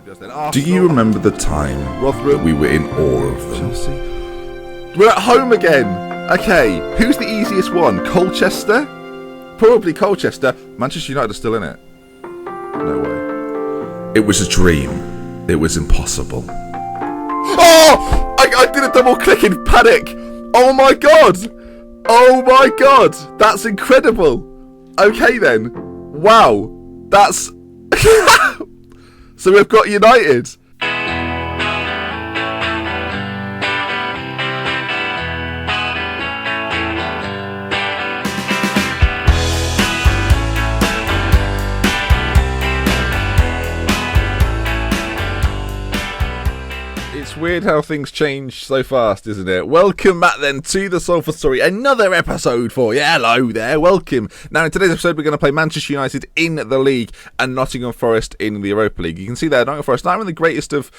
Do you remember the time that we were in awe of them? Chelsea. We're at home again. Okay, who's the easiest one? Colchester? Probably Colchester. Manchester United are still in it. No way. It was a dream. It was impossible. Oh! I did a double click in panic. Oh my god. Oh my god. That's incredible. Okay then. Wow. That's... So we've got United. It's weird how things change so fast, isn't it? Welcome back then to the Salford Story, another episode for you. Hello there, welcome. Now in today's episode we're going to play Manchester United in the league and Nottingham Forest in the Europa League. You can see there, Nottingham Forest not having the greatest of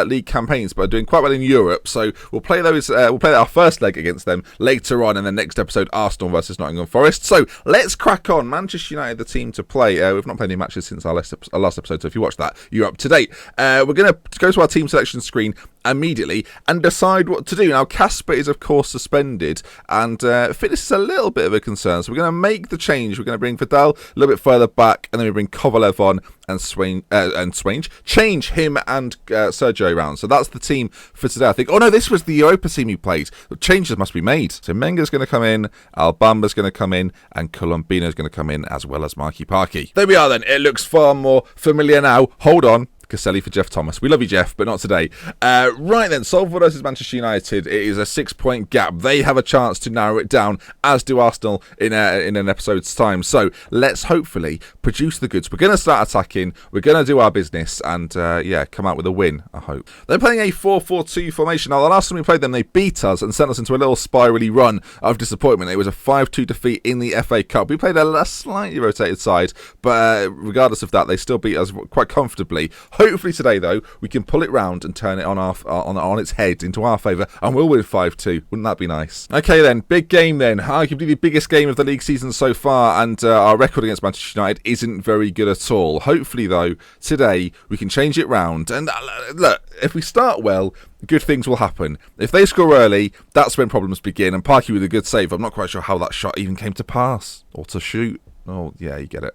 league campaigns, but are doing quite well in Europe. So we'll play those. We'll play our first leg against them later on, and then next episode Arsenal versus Nottingham Forest. So let's crack on. Manchester United, the team to play. We've not played any matches since our last episode, so if you watched that, you're up to date. We're going to go to our team selection screen immediately and decide what to do. Now Casper is of course suspended and fitness is a little bit of a concern, so we're going to make the change. We're going to bring Vidal a little bit further back, and then we bring Kovalev on and change him and Sergio around. So that's the team for today, I think. Oh no, this was the Europa team you played. The changes must be made. So Menga's going to come in, Albamba's going to come in, and Colombino's going to come in, as well as Marky Parky. There we are then. It looks far more familiar now. Hold on. Caselli for Jeff Thomas. We love you, Jeff, but not today. Right then, Salford versus Manchester United. It is a 6-point gap. They have a chance to narrow it down, as do Arsenal in an episode's time. So let's hopefully produce the goods. We're going to start attacking. We're going to do our business and, come out with a win, I hope. They're playing a 4-4-2 formation. Now, the last time we played them, they beat us and sent us into a little spirally run of disappointment. It was a 5-2 defeat in the FA Cup. We played a slightly rotated side, but regardless of that, they still beat us quite comfortably. Hopefully today, though, we can pull it round and turn it on its head into our favour, and we'll win 5-2. Wouldn't that be nice? Okay then, big game then. Arguably the biggest game of the league season so far, and our record against Manchester United isn't very good at all. Hopefully, though, today we can change it round. And look, if we start well, good things will happen. If they score early, that's when problems begin. And Parky with a good save. I'm not quite sure how that shot even came to pass or to shoot. Oh, yeah, you get it.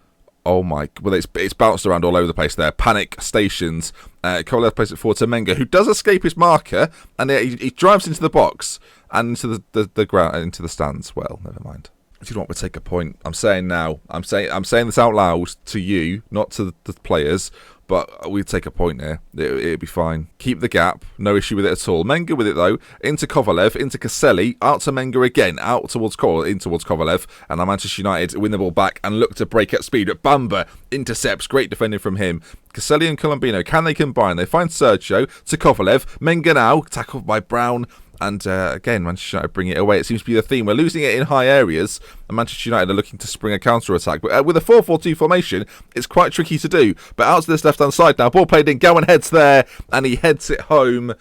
Oh my, well it's bounced around all over the place there. Panic stations. Kovalev plays it forward to Menga, who does escape his marker, and he drives into the box and into the ground, into the stands. Well, never mind. Do you know what? We'll take a point. I'm saying this out loud to you, not to the players. But we'd take a point here. It'd be fine. Keep the gap. No issue with it at all. Menga with it, though. Into Kovalev. Into Caselli. Out to Menga again. Out towards Kovalev. And now Manchester United win the ball back and look to break at speed. But Bamba intercepts. Great defending from him. Caselli and Colombino. Can they combine? They find Sergio to Kovalev. Menga now. Tackled by Brown. And again, Manchester United bring it away. It seems to be the theme. We're losing it in high areas, and Manchester United are looking to spring a counter-attack. But with a 4-4-2 formation, it's quite tricky to do. But out to this left-hand side now. Ball played in. Gowan heads there, and he heads it home.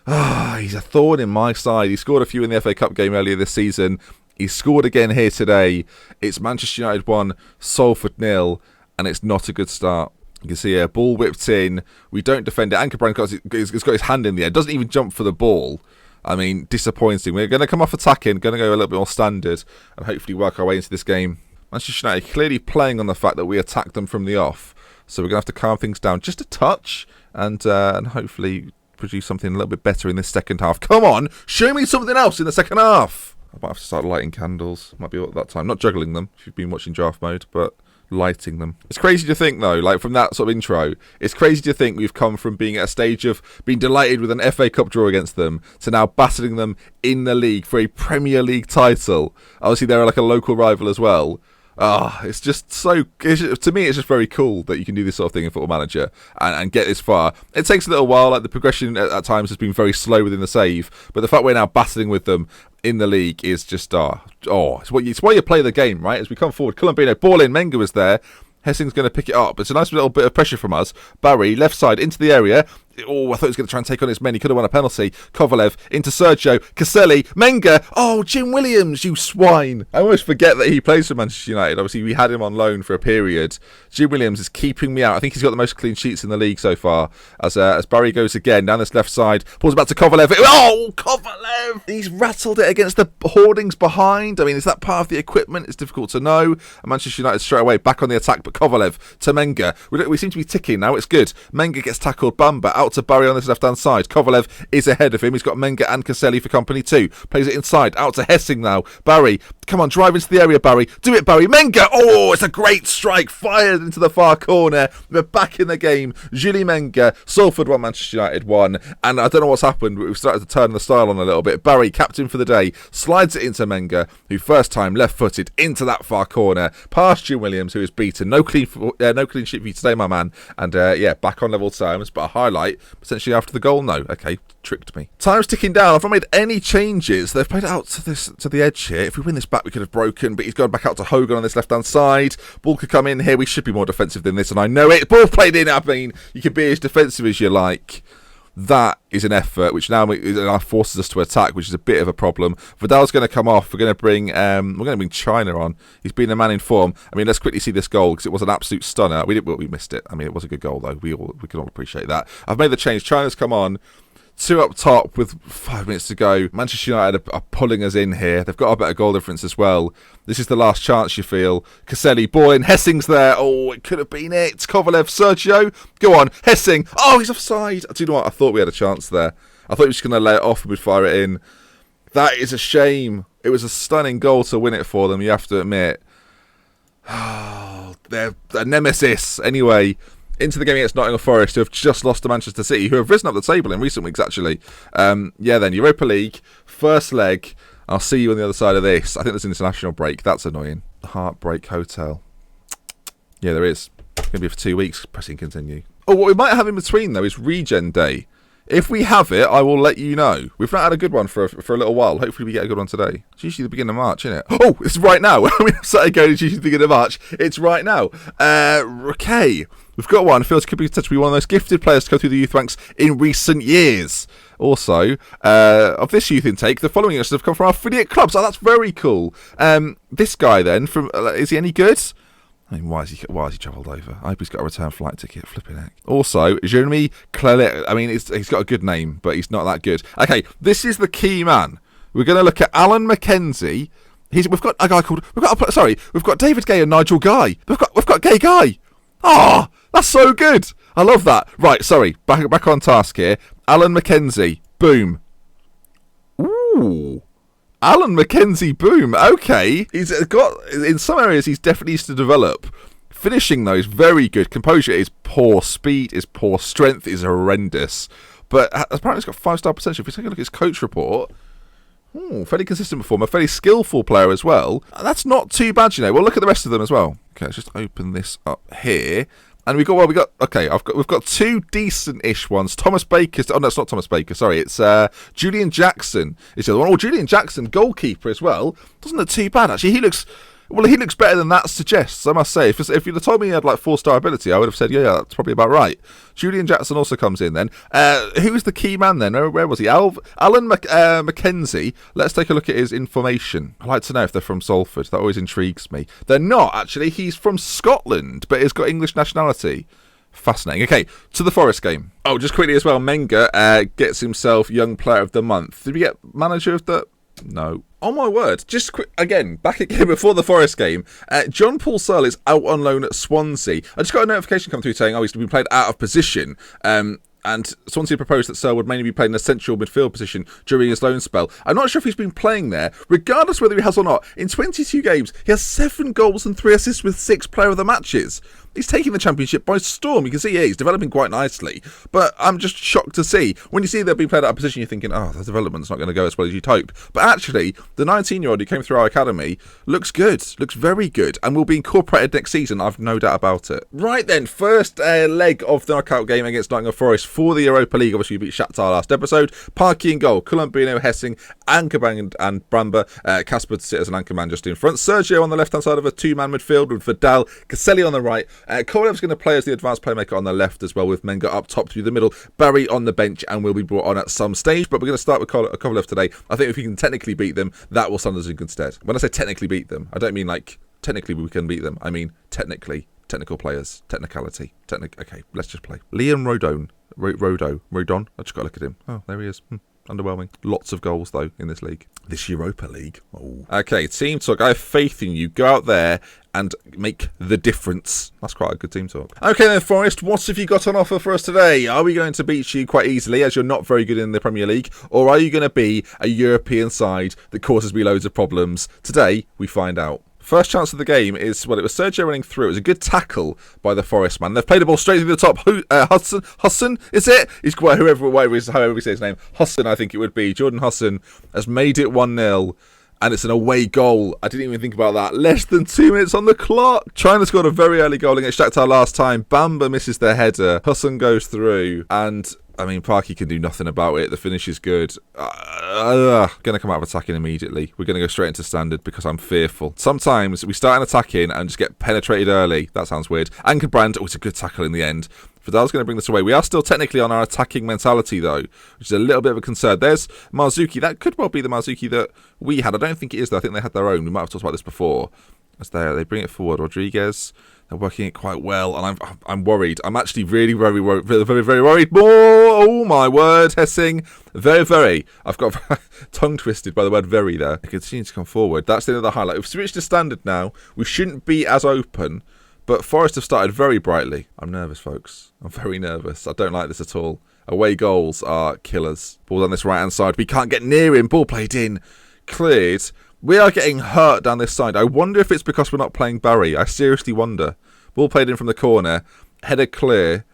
He's a thorn in my side. He scored a few in the FA Cup game earlier this season. He scored again here today. It's Manchester United 1, Salford 0, and it's not a good start. You can see here, ball whipped in. We don't defend it. Anchor Brand has got his hand in the air. Doesn't even jump for the ball. I mean, disappointing. We're going to come off attacking, going to go a little bit more standard, and hopefully work our way into this game. Manchester United clearly playing on the fact that we attacked them from the off, so we're going to have to calm things down just a touch, and hopefully produce something a little bit better in this second half. Come on, show me something else in the second half. I might have to start lighting candles. Might be at that time. Not juggling them, if you've been watching draft mode, but lighting them. It's crazy to think, though, like from that sort of intro, it's crazy to think we've come from being at a stage of being delighted with an FA Cup draw against them to now battling them in the league for a Premier League title. Obviously, they're like a local rival as well. It's just so, to me, it's just very cool that you can do this sort of thing in Football Manager and get this far. It takes a little while, like the progression at times has been very slow within the save, but the fact we're now battling with them in the league is just, it's why you play the game, right? As we come forward, Colombino, ball in, Menga was there. Hessing's going to pick it up. It's a nice little bit of pressure from us. Barry, left side, into the area. Oh, I thought he was going to try and take on his men. He could have won a penalty. Kovalev into Sergio. Caselli. Menga. Oh, Jim Williams, you swine. I always forget that he plays for Manchester United. Obviously, we had him on loan for a period. Jim Williams is keeping me out. I think he's got the most clean sheets in the league so far. As Barry goes again down this left side. Pulls back to Kovalev. Oh, Kovalev. He's rattled it against the hoardings behind. I mean, is that part of the equipment? It's difficult to know. And Manchester United straight away back on the attack. But Kovalev to Menga. We seem to be ticking now. It's good. Menga gets tackled. Bamba out to Barry on this left-hand side. Kovalev is ahead of him. He's got Menga and Caselli for company too. Plays it inside. Out to Hessing now. Barry, come on, drive into the area, Barry. Do it, Barry. Menga. Oh, it's a great strike. Fired into the far corner. We're back in the game. Julie Menga. Salford 1, Manchester United 1. And I don't know what's happened, but we've started to turn the style on a little bit. Barry, captain for the day, slides it into Menga, who first time left-footed into that far corner. Past Jim Williams, who is beaten. No clean sheet for you today, my man. And back on level terms, but a highlight potentially after the goal. No, okay, tricked me. Time's ticking down. I've not made any changes. They've played it out to the edge here. If we win this back, we could have broken, but he's gone back out to Hogan on this left-hand side. Ball could come in here. We should be more defensive than this, and I know it. Ball played in. I mean, you can be as defensive as you like. That is an effort which now forces us to attack, which is a bit of a problem. Vidal's going to come off. We're going to bring China on. He's been a man in form. I mean, let's quickly see this goal because it was an absolute stunner. We missed it. I mean, it was a good goal though. We can all appreciate that. I've made the change. China's come on. 2 up top with 5 minutes to go. Manchester United are pulling us in here. They've got a better goal difference as well. This is the last chance, you feel. Caselli, ball in. Hessing's there. Oh, it could have been it. Kovalev, Sergio. Go on. Hessing. Oh, he's offside. Do you know what? I thought we had a chance there. I thought he was just going to lay it off and we'd fire it in. That is a shame. It was a stunning goal to win it for them, you have to admit. Oh, they're a nemesis. Anyway, into the game against Nottingham Forest, who have just lost to Manchester City, who have risen up the table in recent weeks, actually. Then, Europa League, first leg. I'll see you on the other side of this. I think there's an international break. That's annoying. Heartbreak Hotel. Yeah, there is. It's going to be for 2 weeks. Pressing continue. Oh, what we might have in between, though, is Regen Day. If we have it, I will let you know. We've not had a good one for a little while. Hopefully we get a good one today. It's usually the beginning of March, isn't it? Oh, it's right now. I mean, Saturday going, it's usually the beginning of March. It's right now. Okay. We've got one. Feels could be potentially one of the most gifted players to go through the youth ranks in recent years. Also, of this youth intake, the following youngsters have come from our affiliate clubs. Oh, that's very cool. This guy then, is he any good? I mean, why has he travelled over? I hope he's got a return flight ticket. Flipping heck. Also, Jeremy Clelet. I mean, he's got a good name, but he's not that good. Okay, this is the key man. We're going to look at Alan McKenzie. We've got David Gay and Nigel Guy. We've got Gay Guy. Oh, that's so good. I love that. Right, sorry. Back on task here. Alan McKenzie. Boom. Ooh. Alan McKenzie, boom. Okay. He's got, in some areas, he's definitely used to develop. Finishing, though, is very good. Composure is poor. Speed is poor. Strength is horrendous. But apparently, he's got 5-star potential. If you take a look at his coach report, fairly consistent performer, fairly skillful player as well. That's not too bad, you know. We'll look at the rest of them as well. Okay, let's just open this up here. And we've got 2 decent-ish ones. Thomas Baker. Oh, no, it's not Thomas Baker. Sorry, it's Julian Jackson. Is the other one. Oh, Julian Jackson, goalkeeper as well. Doesn't look too bad, actually. He looks better than that suggests, I must say. If you'd have told me he had like 4-star ability, I would have said, yeah, that's probably about right. Julian Jackson also comes in then. Who was the key man then? Where was he? Alan McKenzie. Let's take a look at his information. I'd like to know if they're from Salford. That always intrigues me. They're not, actually. He's from Scotland, but he's got English nationality. Fascinating. Okay, to the Forest game. Oh, just quickly as well, Menga gets himself Young Player of the Month. Did we get Manager of the... No. Oh my word. Just quick, back again before the Forest game. John Paul Searle is out on loan at Swansea. I just got a notification come through saying, he's been played out of position. And Swansea proposed that Searle would mainly be playing a central midfield position during his loan spell. I'm not sure if he's been playing there. Regardless whether he has or not, in 22 games, he has 7 goals and 3 assists with 6 player of the matches. He's taking the Championship by storm. You can see, he's developing quite nicely. But I'm just shocked to see. When you see they're being played out of position, you're thinking, the development's not going to go as well as you'd hope. But actually, the 19-year-old who came through our academy looks good. Looks very good. And will be incorporated next season. I've no doubt about it. Right then, first leg of the knockout game against Nottingham Forest. for the Europa League. Obviously, we beat Shakhtar last episode. Parky in goal. Colombino, Hessing, Ankerbrand and Bramba. Kasper to sit as an anchorman just in front. Sergio on the left-hand side of a two-man midfield with Vidal. Caselli on the right. Kovalev's going to play as the advanced playmaker on the left as well, with Menga up top through the middle. Barry on the bench and will be brought on at some stage. But we're going to start with Kovalev today. I think if we can technically beat them, that will stand us in good stead. When I say technically beat them, I don't mean like technically we can beat them. I mean technically. Technical players. Technicality. Okay, let's just play. Liam Rodon. I just got to look at him. Oh, there he is. Underwhelming. Lots of goals, though, in this league. This Europa League. Oh. Okay, team talk. I have faith in you. Go out there and make the difference. That's quite a good team talk. Okay, then, Forest, what have you got on offer for us today? Are we going to beat you quite easily, as you're not very good in the Premier League? Or are you going to be a European side that causes me loads of problems? Today, we find out. First chance of the game is, well, it was Sergio running through. It was a good tackle by the Forest man. They've played the ball straight through the top. Husson, is it? He's quite, however we say his name. Husson, I think it would be. Jordan Husson has made it 1-0. And it's an away goal. I didn't even think about that. Less than 2 minutes on the clock. China scored a very early goal against Shakhtar last time. Bamba misses their header. Husson goes through. And I mean, Parky can do nothing about it. The finish is good. Going to come out of attacking immediately. We're going to go straight into standard because I'm fearful. Sometimes we start an attacking and just get penetrated early. That sounds weird. Ankerbrand, it's a good tackle in the end. Vidal's going to bring this away. We are still technically on our attacking mentality, though, which is a little bit of a concern. There's Marzuki. That could well be the Marzuki that we had. I don't think it is, though. I think they had their own. We might have talked about this before. As they bring it forward. Rodriguez. They're working it quite well, and I'm worried. I'm actually really very worried. Very, very worried. More! Oh, my word, Hessing. Very, very. I've got tongue twisted by the word very there. I continue to come forward. That's the end of the highlight. We've switched to standard now. We shouldn't be as open, but Forest have started very brightly. I'm nervous, folks. I'm very nervous. I don't like this at all. Away goals are killers. Ball on this right-hand side. We can't get near him. Ball played in. Cleared. We are getting hurt down this side. I wonder if it's because we're not playing Barry. I seriously wonder. Ball played in from the corner. Header clear,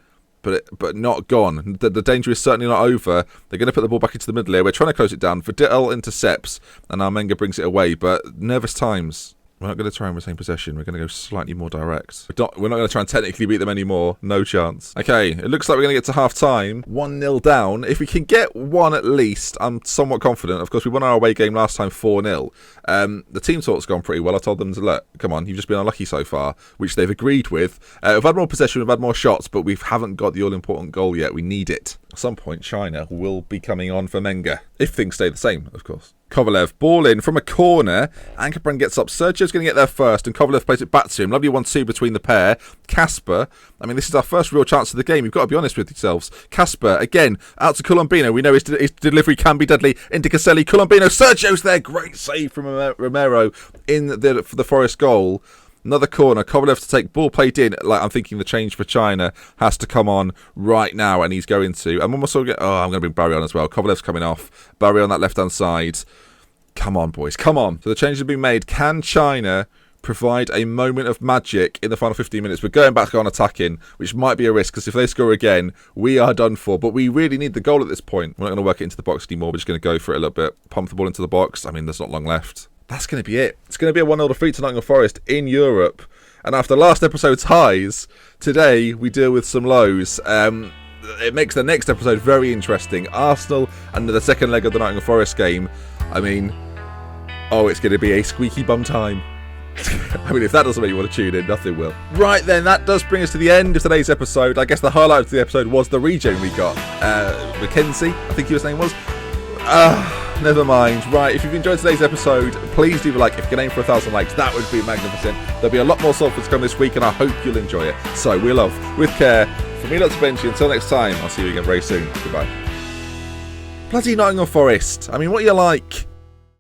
but not gone. The danger is certainly not over. They're going to put the ball back into the middle here. We're trying to close it down. Vidal intercepts, and Armenga brings it away. But nervous times. We're not going to try and retain possession. We're going to go slightly more direct. We're not going to try and technically beat them anymore. No chance. Okay, it looks like we're going to get to half-time. 1-0 down. If we can get one at least, I'm somewhat confident. Of course, we won our away game last time 4-0. The team talk's gone pretty well. I told them to, look, come on, you've just been unlucky so far, which they've agreed with. We've had more possession, we've had more shots, but we haven't got the all-important goal yet. We need it. At some point, China will be coming on for Menga. If things stay the same, of course. Kovalev, ball in from a corner. Ankerbrand gets up. Sergio's going to get there first, and Kovalev plays it back to him. Lovely 1-2 between the pair. Kasper, I mean, this is our first real chance of the game. You've got to be honest with yourselves. Kasper, again, out to Colombino. We know his delivery can be deadly. Into Caselli. Colombino, Sergio's there. Great save from Romero for the Forest goal. Another corner. Kovalev to take. Ball played in. Like, I'm thinking the change for China has to come on right now, and he's going to. And I'm going to bring Barry on as well. Kovalev's coming off. Barry on that left-hand side. Come on, boys. Come on. So the changes have been made. Can China provide a moment of magic in the final 15 minutes? We're going back on attacking, which might be a risk, because if they score again, we are done for. But we really need the goal at this point. We're not going to work it into the box anymore. We're just going to go for it a little bit. Pump the ball into the box. I mean, there's not long left. That's going to be it. It's going to be a 1-0 defeat to Nottingham Forest in Europe. And after last episode's highs, today we deal with some lows. It makes the next episode very interesting. Arsenal and the second leg of the Nottingham Forest game. I mean, it's going to be a squeaky bum time. I mean, if that doesn't make you want to tune in, nothing will. Right then, that does bring us to the end of today's episode. I guess the highlight of the episode was the regen we got. Mackenzie, I think his name was. Never mind. Right, if you've enjoyed today's episode, please leave a like. If you can aim for 1,000 likes, that would be magnificent. There'll be a lot more Salford to come this week, and I hope you'll enjoy it. So, we're love, with care. From me, lots of Benchy. Until next time, I'll see you again very soon. Goodbye. Bloody Nottingham Forest. I mean, what are you like?